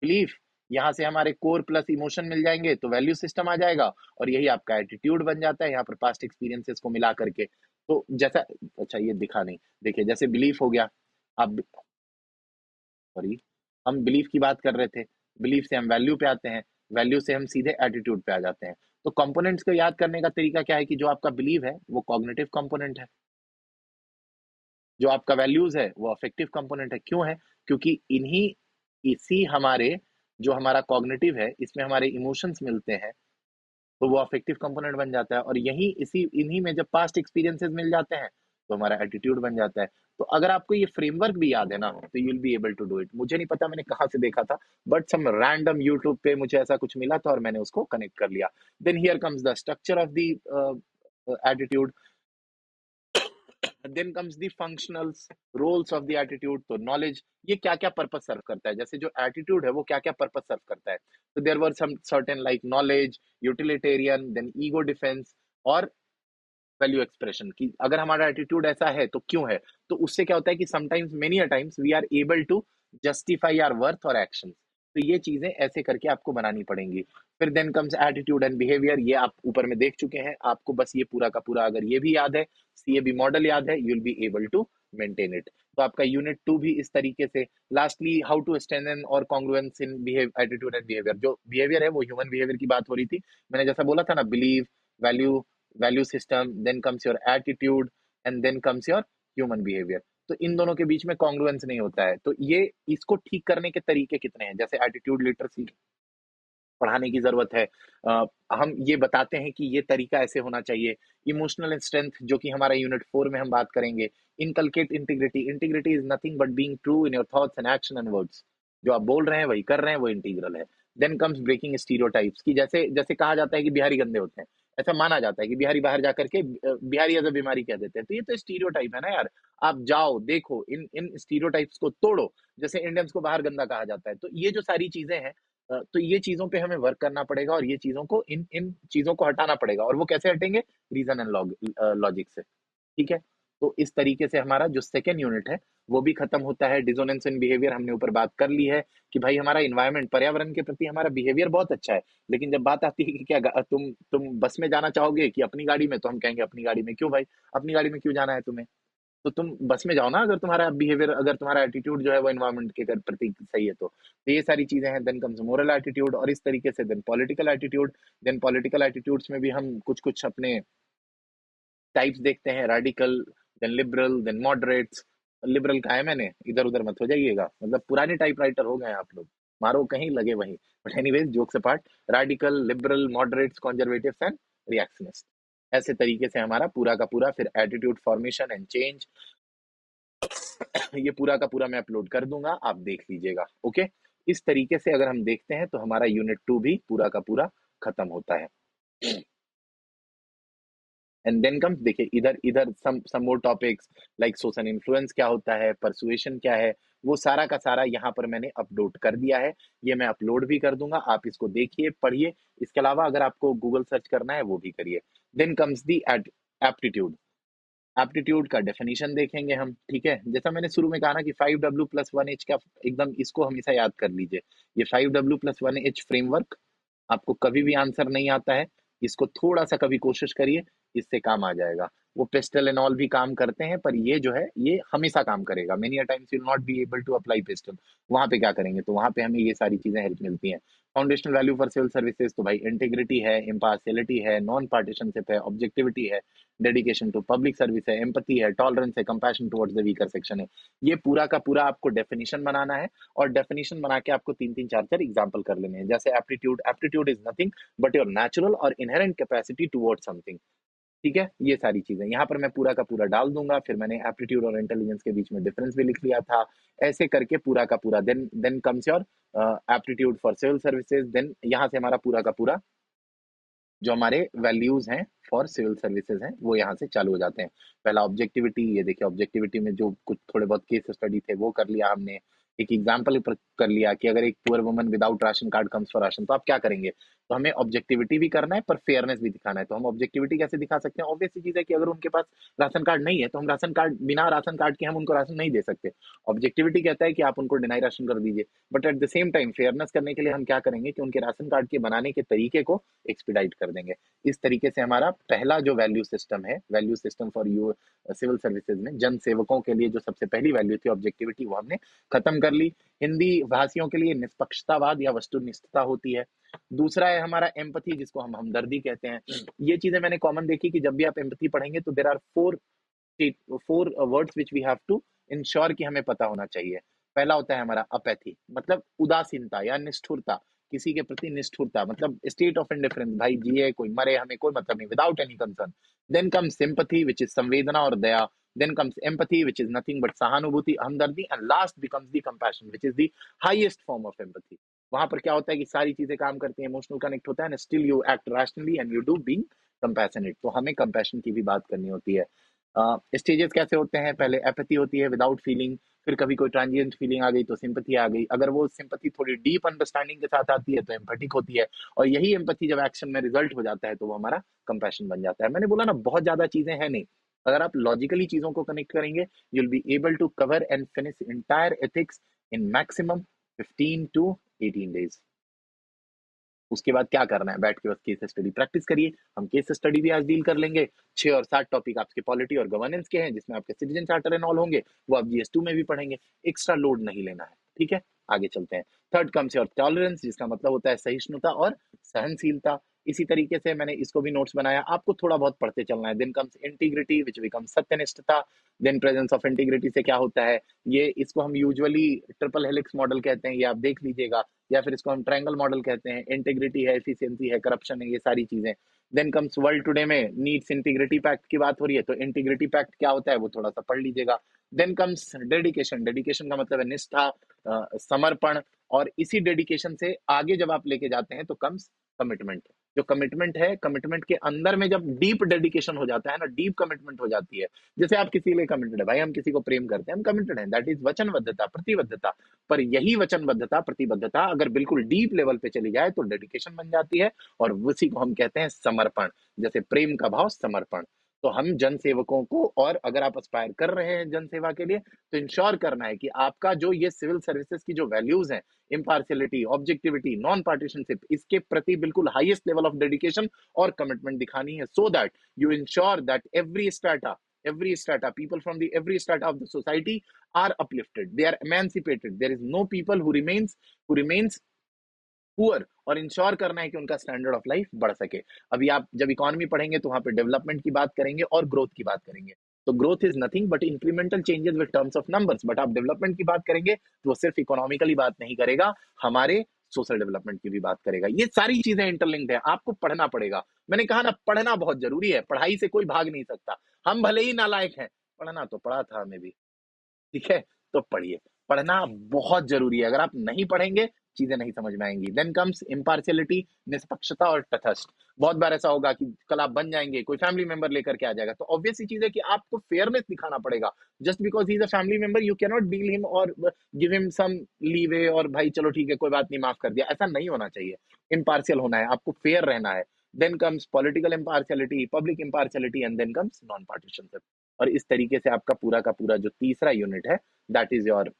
बिलीफ यहाँ से हमारे कोर प्लस इमोशन मिल जाएंगे तो वैल्यू सिस्टम आ जाएगा, और यही आपका एटीट्यूड बन जाता है यहाँ पर पास्ट एक्सपीरियंसेस को मिला करके। तो जैसा, अच्छा ये दिखा नहीं, देखिए जैसे बिलीफ हो गया, आप, सॉरी, हम बिलीफ की बात कर रहे थे, बिलीफ से हम वैल्यू पे आते हैं, वैल्यू से हम सीधे एटीट्यूड पे आ जाते हैं। तो कंपोनेंट्स को याद करने का तरीका क्या है कि जो आपका बिलीव है वो कॉग्निटिव कंपोनेंट है, जो आपका वैल्यूज है वो अफेक्टिव कंपोनेंट है। क्यों है, क्योंकि इन्हीं, इसी हमारे, जो हमारा कॉग्निटिव है इसमें हमारे इमोशंस मिलते हैं, तो वो अफेक्टिव कंपोनेंट बन जाता है। और यही इसी इन्हीं में जब पास्ट एक्सपीरियंसेस मिल जाते हैं, तो हमारा एटीट्यूड बन जाता है। तो अगर आपको ये फ्रेमवर्क भी याद है ना, तो you will be able to do it. मुझे नहीं पता मैंने कहाँ से देखा था, बट सम रैंडम यूट्यूब पे मुझे ऐसा कुछ मिला था और मैंने उसको कनेक्ट कर लिया। Then here comes the structure of the attitude, then comes the functionals, roles of the attitude. तो नॉलेज, ये क्या क्या पर्पस सर्व करता है, जैसे जो एटीट्यूड है वो क्या क्या पर्पस सर्व करता है। तो there were some certain like knowledge, utilitarian, then ego defense, और वैल्यू एक्सप्रेशन। की अगर हमारा एटीट्यूड ऐसा है तो क्यों है, तो उससे क्या होता है कि sometimes, many a times, we are able to justify our worth और एक्शन। तो ये चीजें ऐसे करके आपको बनानी पड़ेंगी। फिर then comes attitude and behaviour, ये आप ऊपर में देख चुके हैं, आपको बस ये पूरा का पूरा अगर ये भी याद है, सीएबी मॉडल याद है, you will be able to maintain it. तो आपका यूनिट 2 भी इस तरीके से। लास्टली, हाउ टू स्ट्रेंथन और congruence in behave attitude and behaviour. जो बिहेवियर है वो ह्यूमन बिहेवियर की बात हो रही थी, मैंने जैसा बोला था ना, believe, value, value system, then comes your attitude, and then comes your human behaviour. तो इन दोनों के बीच में कॉन्ग्रुएंस नहीं होता है। तो ये, इसको ठीक करने के तरीके कितने हैं, जैसे एटीट्यूड लिटरेसी पढ़ाने की जरूरत है। हम ये बताते हैं कि ये तरीका ऐसे होना चाहिए। इमोशनल स्ट्रेंथ, जो कि हमारा यूनिट 4 में हम बात करेंगे। Inculcate integrity, integrity is nothing but being true in your thoughts and action and words. जो आप बोल रहे हैं वही कर रहे हैं, वो इंटीग्रल है। देन कम्स ब्रेकिंग स्टीरियोटाइप्स, की जैसे जैसे कहा जाता है कि बिहारी गंदे होते हैं, ऐसा माना जाता है कि बिहारी बाहर जाकर के बिहारी एज अ बीमारी कह देते हैं। तो ये तो स्टीरियोटाइप है ना यार। आप जाओ देखो, इन इन स्टीरियोटाइप्स को तोड़ो। जैसे इंडियंस को बाहर गंदा कहा जाता है, तो ये जो सारी चीजें हैं, तो ये चीजों पे हमें वर्क करना पड़ेगा, और ये चीजों को, इन इन चीजों को हटाना पड़ेगा। और वो कैसे हटेंगे, रीजन एंड लॉजिक से। ठीक है, तो इस तरीके से हमारा जो सेकेंड यूनिट है वो भी खत्म होता है। डिसोनेंस इन बिहेवियर हमने ऊपर बात कर ली है कि भाई हमारा इन्वायरमेंट, पर्यावरण के प्रति हमारा बिहेवियर बहुत अच्छा है, लेकिन जब बात आती है कि क्या तुम बस में जाना चाहोगे कि अपनी गाड़ी में, तो हम कहेंगे अपनी गाड़ी में। क्यों भाई, अपनी गाड़ी में क्यों जाना है तुम्हें? तो तुम बस में जाओ ना, अगर तुम्हारा बिहेवियर, अगर तुम्हारा एटीट्यूड जो है वो एनवायरनमेंट के प्रति सही है तो ये सारी चीजें हैं। देन कम्स मोरल एटीट्यूड, और इस तरीके से then political attitude. Then political attitudes में भी हम कुछ कुछ अपने टाइप्स देखते हैं, radical, then liberal, then moderates. Liberal का है मैंने, इधर उधर मत हो जाइएगा, मतलब पुराने टाइपराइटर हो गए आप लोग, मारो कहीं लगे वहीं। But anyways, jokes apart, radical, liberal, moderates, conservatives and reactionist, ऐसे तरीके से हमारा पूरा का पूरा फिर एटीट्यूड फॉर्मेशन एंड चेंज ये पूरा का पूरा मैं अपलोड कर दूंगा, आप देख लीजिएगा। ओके, इस तरीके से अगर हम देखते हैं तो हमारा यूनिट 2 भी पूरा का पूरा खत्म होता है। एंड देन कम्स, देखिए इधर इधर some more topics like social influence क्या होता है, परसुएशन क्या है, वो सारा का सारा यहाँ पर मैंने अपलोड कर दिया है। ये मैं अपलोड भी कर दूंगा, आप इसको देखिए, पढ़िए। इसके अलावा अगर आपको गूगल सर्च करना है वो भी करिए। Then comes the aptitude. Aptitude का डेफिनेशन देखेंगे हम, ठीक है। जैसा मैंने शुरू में कहा ना कि 5W+1H का, एकदम इसको हमेशा याद कर लीजिए। ये 5W+1H फ्रेमवर्क, आपको कभी भी आंसर नहीं आता है, इसको थोड़ा सा कभी कोशिश करिए, इससे काम आ जाएगा। वो पेस्टल एंड ऑल भी काम करते हैं, पर ये जो है ये हमेशा काम करेगा। Many a times you will not be able to apply PESTEL, वहां पे क्या करेंगे, तो वहां पे हमें ये सारी चीजें हेल्प मिलती हैं। Foundational value for civil services, तो भाई इंटीग्रिटी है, इम्पार्शियलिटी है, नॉन पार्टीशनशिप है, ऑब्जेक्टिविटी है, डेडिकेशन टू पब्लिक सर्विस है, एम्पैथी है, टॉलरेंस है, compassion towards the weaker section है। ये पूरा का पूरा आपको डेफिनेशन बनाना है, और डेफिनेशन बना के आपको तीन तीन चार चार एग्जाम्पल कर लेने हैं। जैसे aptitude, aptitude is nothing but your natural और इनहेरेंट कैपेसिटी टुवर्ड्स समथिंग, ठीक है। ये सारी चीजें यहाँ पर मैं पूरा का पूरा डाल दूंगा। फिर मैंने एप्टीट्यूड और इंटेलिजेंस के बीच में डिफरेंस भी लिख लिया था, ऐसे करके पूरा का पूरा। Then comes your aptitude for civil services. देन यहाँ से हमारा पूरा का पूरा जो हमारे वैल्यूज हैं फॉर सिविल सर्विसेज हैं वो यहाँ से चालू हो जाते हैं। पहला ऑब्जेक्टिविटी, ये देखिए ऑब्जेक्टिविटी में जो कुछ थोड़े बहुत केस स्टडी थे वो कर लिया हमने। एक एग्जाम्पल कर लिया कि अगर एक poor woman without ration card comes for ration, तो आप क्या करेंगे। तो हमें ऑब्जेक्टिविटी भी करना है पर फेयरनेस भी दिखाना है। तो हम ऑब्जेक्टिविटी कैसे दिखा सकते हैं, ऑब्वियस सी चीज है कि अगर उनके पास राशन कार्ड नहीं है तो हम राशन कार्ड, बिना राशन कार्ड के हम उनको राशन नहीं दे सकते। ऑब्जेक्टिविटी कहता है कि आप उनको डिनाई राशन कर दीजिए, but at the same time fairness करने के लिए हम क्या करेंगे कि उनके राशन कार्ड के बनाने के तरीके को एक्सपीडाइट कर देंगे। इस तरीके से हमारा पहला जो वैल्यू सिस्टम है, value system for you civil services में जन सेवकों के लिए जो सबसे पहली वैल्यू थी ऑब्जेक्टिविटी, वो हमने खत्म कर ली। हिंदी भाषियों के लिए निष्पक्षतावाद या वस्तुनिष्ठता होती है। दूसरा है हमारा एम्पथी, जिसको हम हमदर्दी कहते हैं। ये चीजें मैंने कॉमन देखी कि जब भी आप एम्पथी पढ़ेंगे तो there are four words which we have to ensure कि हमें पता होना चाहिए। पहला होता है हमारा अपैथी, मतलब उदासीनता या निष्ठुरता, किसी के प्रति निष्ठुरता, मतलब स्टेट ऑफ इंडिफरेंस, भाई जिए कोई मरे हमें कोई मतलब नहीं, without any concern. Then comes sympathy which is संवेदना और दया। Then comes empathy which is nothing but सहानुभूति, हमदर्दी। And last becomes the compassion which is the highest form of empathy. वहां पर क्या होता है कि सारी चीजें काम करती हैं, इमोशनल कनेक्ट होता है and still you act rationally and you do being compassionate. तो हमें कंपैशन की भी बात करनी होती है। स्टेजेस कैसे होते हैं, पहले एपैथी होती है विदाउट फीलिंग, फिर कभी कोई ट्रांजिएंट फीलिंग आ गई तो सिंपथी आ गई। अगर वो सिंपथी थोड़ी डीप अंडरस्टैंडिंग के साथ आती है तो एम्पैथिक होती है, और यही एम्पैथी जब एक्शन में रिजल्ट हो जाता है तो वो हमारा कंपैशन बन जाता है। मैंने बोला ना बहुत ज्यादा चीजें हैं नहीं, अगर आप लॉजिकली चीजों को कनेक्ट करेंगे you will be able to cover and finish entire ethics in maximum 15 to 18 days। उसके बाद क्या करना है, बैठ के बस केस स्टडी प्रैक्टिस करिए। हम केस स्टडी भी आज डील कर लेंगे। 6 और 7 टॉपिक आपके पॉलिटी और गवर्नेंस के हैं, जिसमें आपके सिटीजन चार्टर एंड ऑल होंगे, वो आप GS2 में भी पढ़ेंगे। एक्स्ट्रा लोड नहीं लेना है, ठीक है। आगे चलते हैं। थर्ड कम्स योर टॉलरेंस, जिसका मतलब होता है सहिष्णुता और सहनशीलता। इसी तरीके से मैंने इसको भी नोट्स बनाया, आपको थोड़ा बहुत पढ़ते चलना है। Then comes integrity which becomes सत्यनिष्ठता। देन प्रेजेंस ऑफ इंटीग्रिटी से क्या होता है, ये इसको हम यूजुअली ट्रिपल हेलिक्स मॉडल कहते हैं, ये आप देख लीजिएगा, या फिर इसको हम ट्रायंगल मॉडल कहते हैं। इंटीग्रिटी है, एफिशिएंसी है, करप्शन है, ये सारी चीजें। देन कम्स वर्ल्ड टुडे में नीड्स इंटीग्रिटी पैक्ट की बात हो रही है, तो इंटीग्रिटी पैक्ट क्या होता है वो थोड़ा सा पढ़ लीजिएगा। देन कम्स डेडिकेशन, डेडिकेशन का मतलब है निष्ठा, समर्पण। और इसी डेडिकेशन से आगे जब आप लेके जाते हैं तो कम्स कमिटमेंट। जो कमिटमेंट है, कमिटमेंट के अंदर में जब डीप डेडिकेशन हो जाता है ना, डीप कमिटमेंट हो जाती है। जैसे आप किसी के लिए कमिटेड है, भाई हम किसी को प्रेम करते हैं, हम कमिटेड हैं, दैट इज वचनबद्धता, प्रतिबद्धता। पर यही वचनबद्धता, प्रतिबद्धता अगर बिल्कुल डीप लेवल पे चली जाए तो डेडिकेशन बन जाती है, और उसी को हम कहते हैं समर्पण। जैसे प्रेम का भाव, समर्पण। तो हम जन सेवकों को, और अगर आप एस्पायर कर रहे हैं जन सेवा के लिए, तो इंश्योर करना है कि आपका जो ये सिविल सर्विसेज की जो वैल्यूज हैं, इम्पार्शियलिटी, ऑब्जेक्टिविटी, नॉन पार्टीशनशिप, इसके प्रति बिल्कुल हाईएस्ट लेवल ऑफ डेडिकेशन और कमिटमेंट दिखानी है, so that you ensure that every strata, every strata, people from the every strata of the society are uplifted, they are emancipated. There is no people who remains poor, और ensure करना है कि उनका standard of life बढ़ सके। अभी आप जब इकोनॉमी पढ़ेंगे तो वहां पे डेवलपमेंट की बात करेंगे और ग्रोथ की बात करेंगे। तो growth is nothing but incremental changes with terms of numbers, but आप डेवलपमेंट की बात करेंगे तो वो सिर्फ इकोनॉमिकली बात नहीं करेगा, हमारे सोशल डेवलपमेंट की भी बात करेगा। ये सारी चीजें इंटरलिंक्ड है, आपको पढ़ना पड़ेगा। मैंने कहा ना, पढ़ना बहुत जरूरी है, पढ़ाई से कोई भाग नहीं सकता। हम भले ही नालायक हैं, पढ़ना तो पढ़ा था हमें भी, ठीक है? तो पढ़िए, पढ़ना बहुत जरूरी है। अगर आप नहीं पढ़ेंगे, चीजें नहीं समझ में आएंगी। देन कम्स इम्पार्शियलिटी, निष्पक्षता और तटस्थ। बहुत बार ऐसा होगा कि कल आप बन जाएंगे, कोई फैमिली मेंबर लेकर के आ जाएगा, तो ऑब्वियस सी चीज है कि आपको फेयरनेस दिखाना पड़ेगा। Just because he is a family member you can not deal him और गिव हिम सम लीवे और भाई चलो ठीक है कोई बात नहीं माफ कर दिया, ऐसा नहीं होना चाहिए। इम्पार्शियल होना है, आपको फेयर रहना है। Then comes political impartiality, public impartiality and then comes non partisanship. और इस तरीके से आपका पूरा का पूरा जो तीसरा यूनिट है, दैट इज योर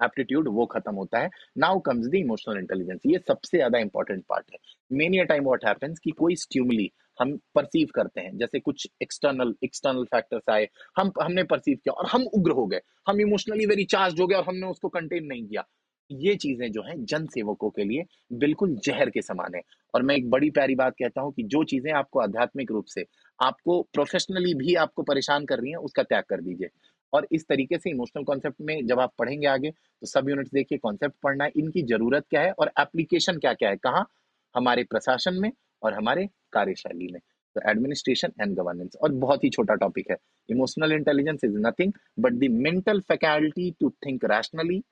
एप्टीट्यूड, वो खत्म होता है। Now comes the emotional intelligence, ये सबसे ज्यादा इंपॉर्टेंट पार्ट है। Many a time what happens कि कोई स्टिमुली हम परसीव करते हैं, जैसे कुछ एक्सटर्नल एक्सटर्नल फैक्टर्स आए, हमने परसीव किया और हम उग्र हो गए, हम इमोशनली वेरी चार्ज हो गए और हमने उसको कंटेन नहीं किया। ये चीजें जो हैं जन सेवकों के लिए बिल्कुल जहर के समान है। और मैं एक बड़ी प्यारी बात कहता हूं कि जो चीजें आपको आध्यात्मिक रूप से, आपको प्रोफेशनली भी आपको परेशान कर रही हैं, उसका त्याग कर दीजिए। और इस तरीके से इमोशनल कॉन्सेप्ट में जब आप पढ़ेंगे आगे, तो सब यूनिट्स देखिए, कॉन्सेप्ट पढ़ना है, इनकी जरूरत क्या है और एप्लीकेशन क्या क्या है, कहाँ, हमारे प्रशासन में और हमारे कार्यशैली में। तो एडमिनिस्ट्रेशन एंड गवर्नेंस, और बहुत ही छोटा टॉपिक है। Emotional intelligence is nothing but the mental faculty to think rationally,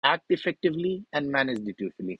act effectively and manage dutifully.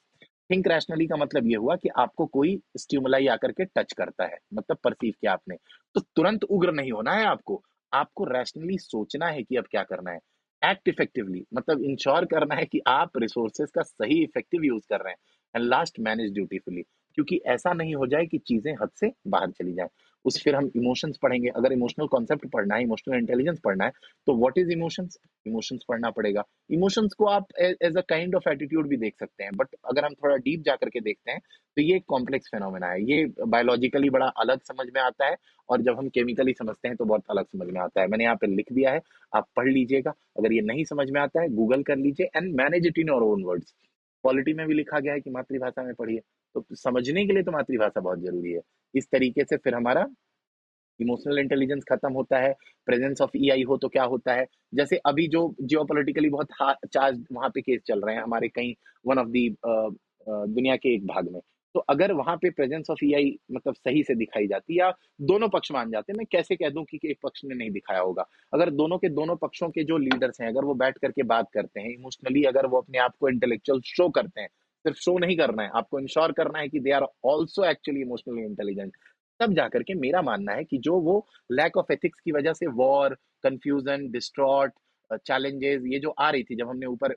Think rationally का मतलब ये हुआ कि आपको कोई स्टिमुलाई आकर के टच करता है, मतलब परसीव किया आपने, तो तुरंत उग्र नहीं होना है आपको, आपको रैशनली सोचना है कि अब क्या करना है। एक्ट इफेक्टिवली मतलब इंश्योर करना है कि आप रिसोर्सेज का सही इफेक्टिव यूज कर रहे हैं। एंड लास्ट, मैनेज ड्यूटीफुली, क्योंकि ऐसा नहीं हो जाए कि चीजें हद से बाहर चली जाए। उस फिर हम इमोशंस पढ़ेंगे, अगर इमोशनल कॉन्सेप्ट पढ़ना है, इमोशनल इंटेलिजेंस पढ़ना है, तो व्हाट इज इमोशंस, इमोशंस पढ़ना पड़ेगा। इमोशंस को आप as a kind of attitude भी देख सकते हैं, बट अगर हम थोड़ा डीप जा करके देखते हैं तो ये कॉम्प्लेक्स फेनोमेना है, ये बायोलॉजिकली बड़ा अलग समझ में आता है, और जब हम केमिकली समझते हैं तो बहुत अलग समझ में आता है। मैंने यहाँ पे लिख दिया है, आप पढ़ लीजिएगा। अगर ये नहीं समझ में आता है, गूगल कर लीजिए and manage it in your own words. Polity में भी लिखा गया है कि मातृभाषा में पढ़िए, तो समझने के लिए तो मातृभाषा बहुत जरूरी है। इस तरीके से फिर हमारा इमोशनल इंटेलिजेंस खत्म होता है। प्रेजेंस ऑफ ईआई हो तो क्या होता है, जैसे अभी जो जियोपॉलिटिकली बहुत चार्ज वहां पे केस चल रहे हैं हमारे कहीं, वन ऑफ दी दुनिया के एक भाग में, तो अगर वहां पे प्रेजेंस ऑफ ईआई मतलब सही से दिखाई जाती, या दोनों पक्ष मान जाते, मैं कैसे कह दूं कि एक पक्ष ने नहीं दिखाया होगा, अगर दोनों के दोनों पक्षों के जो लीडर्स हैं, अगर वो बैठ करके बात करते हैं इमोशनली, अगर वो अपने आप को इंटेलेक्चुअल शो करते हैं, सिर्फ शो नहीं करना है, आपको इंश्योर करना है कि they are also actually emotionally intelligent, तब जाकर के मेरा मानना है कि जो वो लैक ऑफ एथिक्स की वजह से वॉर, कंफ्यूजन, डिस्ट्रॉट, चैलेंजेस ये जो आ रही थी, जब हमने ऊपर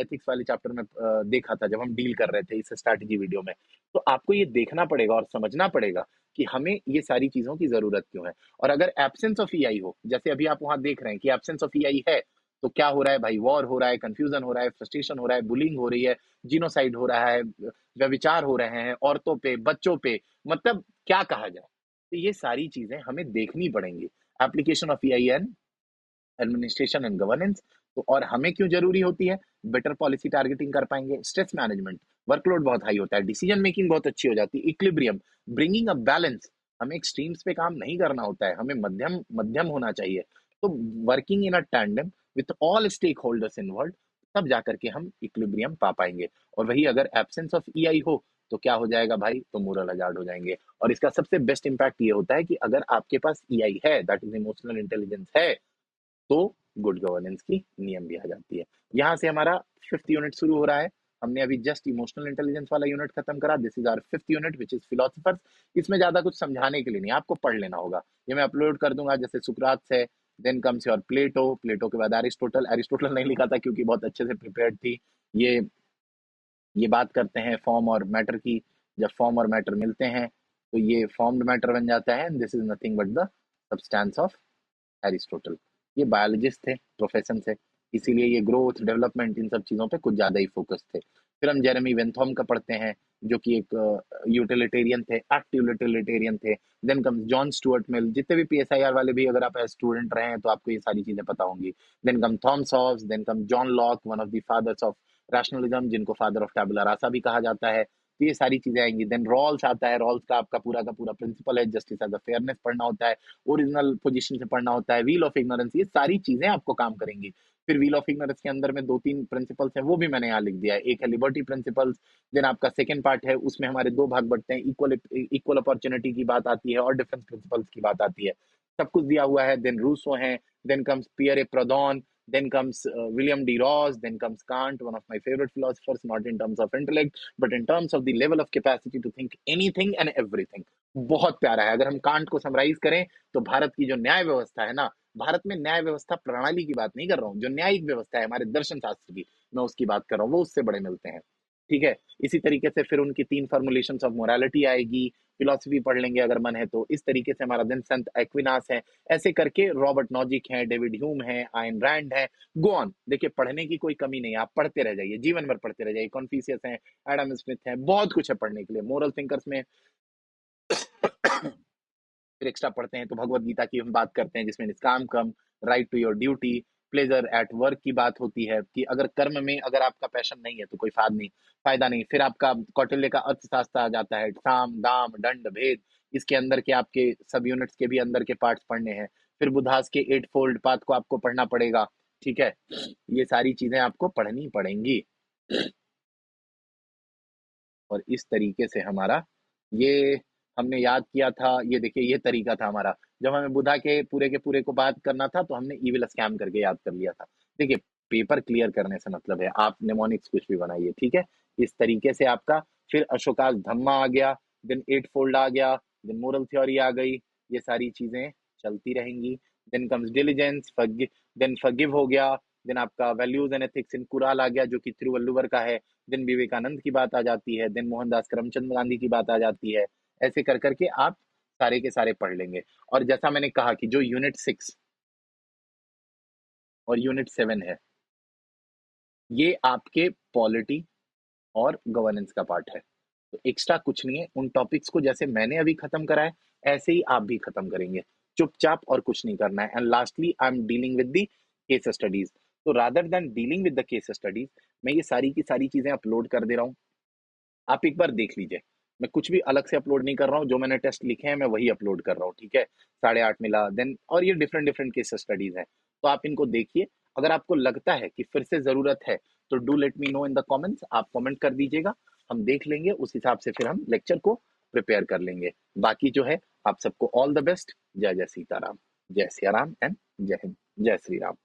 एथिक्स वाले चैप्टर में देखा था, जब हम डील कर रहे थे इस स्ट्रैटेजी वीडियो में, तो आपको ये देखना पड़ेगा और समझना पड़ेगा कि हमें ये सारी चीजों की जरूरत क्यों है। और अगर एब्सेंस ऑफ ईआई हो, जैसे अभी आप वहां देख रहे हैं कि एब्सेंस ऑफ ईआई है, तो क्या हो रहा है भाई, वॉर हो रहा है, कंफ्यूजन हो रहा है, फ्रस्ट्रेशन हो रहा है, बुलिंग हो रही है, जीनोसाइड हो रहा है, व्यभिचार हो रहे हैं औरतों पे, बच्चों पे, मतलब क्या कहा जाए। तो ये सारी चीजें हमें देखनी पड़ेंगी। Application of EI in, administration and governance, तो और हमें क्यों जरूरी होती है, बेटर पॉलिसी टारगेटिंग कर पाएंगे, स्ट्रेस मैनेजमेंट, वर्कलोड बहुत हाई होता है, डिसीजन मेकिंग बहुत अच्छी हो जाती है, इक्विलिब्रियम, ब्रिंगिंग अ बैलेंस, हमें एक्सट्रीम्स पे काम नहीं करना होता है, हमें मध्यम मध्यम होना चाहिए। तो working in a tandem with all stakeholders involve, तब जाकर के हम इक्विलिब्रियम पा पाएंगे। और वही अगर एब्सेंस ऑफ ईआई हो, तो क्या हो जाएगा भाई, तो मोरल हजार्ड हो जाएंगे। और इसका सबसे बेस्ट इंपैक्ट ये होता है कि अगर आपके पास ईआई है, दैट इज इमोशनल इंटेलिजेंस है, तो गुड गवर्नेंस की नियम भी आ जाती है। यहाँ से हमारा फिफ्थ यूनिट शुरू हो रहा है। हमने अभी जस्ट इमोशनल इंटेलिजेंस वाला यूनिट खत्म करा, this is our fifth unit which is philosophers. इसमें ज्यादा कुछ समझाने के लिए नहीं, आपको पढ़ लेना होगा, ये मैं अपलोड कर दूंगा, जैसे सुकरात है, देन कम्स योर प्लेटो, प्लेटो के बाद एरिस्टोटल, एरिस्टोटल नहीं लिखा था क्योंकि बहुत अच्छे से प्रिपेयर्ड थी। ये ये बात करते हैं फॉर्म और मैटर की, जब फॉर्म और मैटर मिलते हैं तो ये फॉर्म्ड मैटर बन जाता है, this is nothing but the substance of Aristotle. ये बायोलॉजिस्ट थे प्रोफेशन से, इसीलिए ये ग्रोथ डेवलपमेंट इन सब चीजों पे कुछ ज्यादा ही फोकस थे। फिर हम जेरेमी बेंथम का पढ़ते हैं, जो कि एक यूटिलिटेरियन थे, एक्टिव यूटिलिटेरियन थे। Then comes John Stuart Mill. जितने भी पीएसआईआर वाले भी अगर आप एज स्टूडेंट रहे हैं तो आपको ये सारी चीजें पता होंगी। Then come Thomas Hobbes, then come John Locke, one of the fathers of rationalism, जिनको फादर ऑफ टैबुला रासा भी कहा जाता है। तो ये सारी चीजें आएंगी। देन रॉल्स आता है। रॉल्स का पूरा प्रिंसिपल है, जस्टिस एज अ फेयरनेस पढ़ना होता है, ओरिजिनल पोजीशन से पढ़ना होता है, व्हील ऑफ इग्नोरेंस, ये सारी चीजें आपको काम करेंगी। फिर व्हील ऑफ इग्नोरेंस के अंदर में 2-3 प्रिंसिपल्स हैं, वो भी मैंने यहाँ लिख दिया है। एक है लिबर्टी प्रिंसिपल्स। देन आपका सेकंड पार्ट है, उसमें हमारे 2 भाग बढ़ते हैं, इक्वल अपॉर्चुनिटी की बात आती है और डिफरेंस प्रिंसिपल्स की बात आती है। सब कुछ दिया हुआ है। देन रूसो है, then comes Pierre Proudhon, then comes William D. Ross, then comes Kant, one of my favorite philosophers, not in terms of intellect, but in terms of the level of capacity to think anything and everything. बहुत प्यारा है। अगर हम can't को summarise करें तो भारत की जो न्याय व्यवस्था है ना, भारत में न्याय व्यवस्था प्रणाली की बात नहीं कर रहा हूँ, जो न्यायिक व्यवस्था है हमारे दर्शन शास्त्र की, मैं उसकी बात कर रहा हूँ, वो उससे बड़े मिलते हैं। ठीक है। इसी तरीके से फिर उनकी 3 फॉर्मुलेशंस ऑफ मोरालिटी आएगी, फिलोसफी पढ़ लेंगे अगर मन है तो। इस तरीके से हमारा दिन संत एक्विनास है। ऐसे करके रॉबर्ट नॉजिक है, डेविड ह्यूम है, आयन रैंड है, गो ऑन। देखिए पढ़ने की कोई कमी नहीं है, आप पढ़ते रह जाइए, जीवन भर पढ़ते रह जाइए। कॉन्फ्यूशियस है, एडम स्मिथ है, बहुत कुछ है पढ़ने के लिए। मोरल थिंकर्स में फिर एक्स्ट्रा पढ़ते हैं तो भगवत गीता की हम बात करते हैं, जिसमें निष्काम कर्म, right to your duty, pleasure at work की बात होती है कि अगर कर्म में अगर आपका पैशन नहीं है तो कोई फायदा नहीं। फिर आपका कौटिल्य का अर्थशास्त्र आ जाता है, साम दाम दंड भेद, इसके अंदर के आपके सब यूनिट्स के भी अंदर के पार्ट्स पढ़ने हैं। फिर बुधास के 8 फोल्ड पाथ को आपको पढ़ना पड़ेगा। ठीक है। ये सारी चीजें आपको पढ़नी पड़ेंगी। और इस तरीके से हमारा ये हमने याद किया था। ये देखिए ये तरीका था हमारा। जब हमें बुधा के पूरे को बात करना था तो हमने ईविल स्कैम करके याद कर लिया था। देखिए पेपर क्लियर करने से मतलब है, आप निमोनिक्स कुछ भी बनाइए। ठीक है। इस तरीके से आपका फिर अशोकास धम्मा आ गया, देन 8 फोल्ड आ गया, देन मोरल थ्योरी आ गई। ये सारी चीजें चलती रहेंगी। Then comes diligence, then forgive हो गया। देन आपका values and ethics in Kural आ गया, जो कि तिरुवल्लुवर का है। देन विवेकानंद की बात आ जाती है, देन मोहनदास करमचंद गांधी की बात आ जाती है। ऐसे कर करके आप सारे के सारे पढ़ लेंगे। और जैसा मैंने कहा कि जो यूनिट 6 और यूनिट 7 है, ये आपके पॉलिटी और गवर्नेंस का पार्ट है। तो एक्स्ट्रा कुछ नहीं है। उन टॉपिक्स को जैसे मैंने अभी खत्म करा है, ऐसे ही आप भी खत्म करेंगे चुपचाप, और कुछ नहीं करना है। And lastly I am dealing with the case studies. तो rather than dealing with the case studies, मैं ये सारी की सारी चीजें अपलोड कर दे रहा हूँ, आप एक बार देख लीजिए। मैं कुछ भी अलग से अपलोड नहीं कर रहा हूँ, जो मैंने टेस्ट लिखे हैं मैं वही अपलोड कर रहा हूँ। ठीक है। 8.5 मिला, देन और ये डिफरेंट डिफरेंट केस स्टडीज हैं, तो आप इनको देखिए। अगर आपको लगता है कि फिर से जरूरत है तो do let me know in the comments, आप कमेंट कर दीजिएगा, हम देख लेंगे, उस हिसाब से फिर हम लेक्चर को प्रिपेयर कर लेंगे। बाकी जो है, आप सबको ऑल द बेस्ट। जय जय सीताराम, जय सिया राम एंड जय हिंद, जय श्री राम।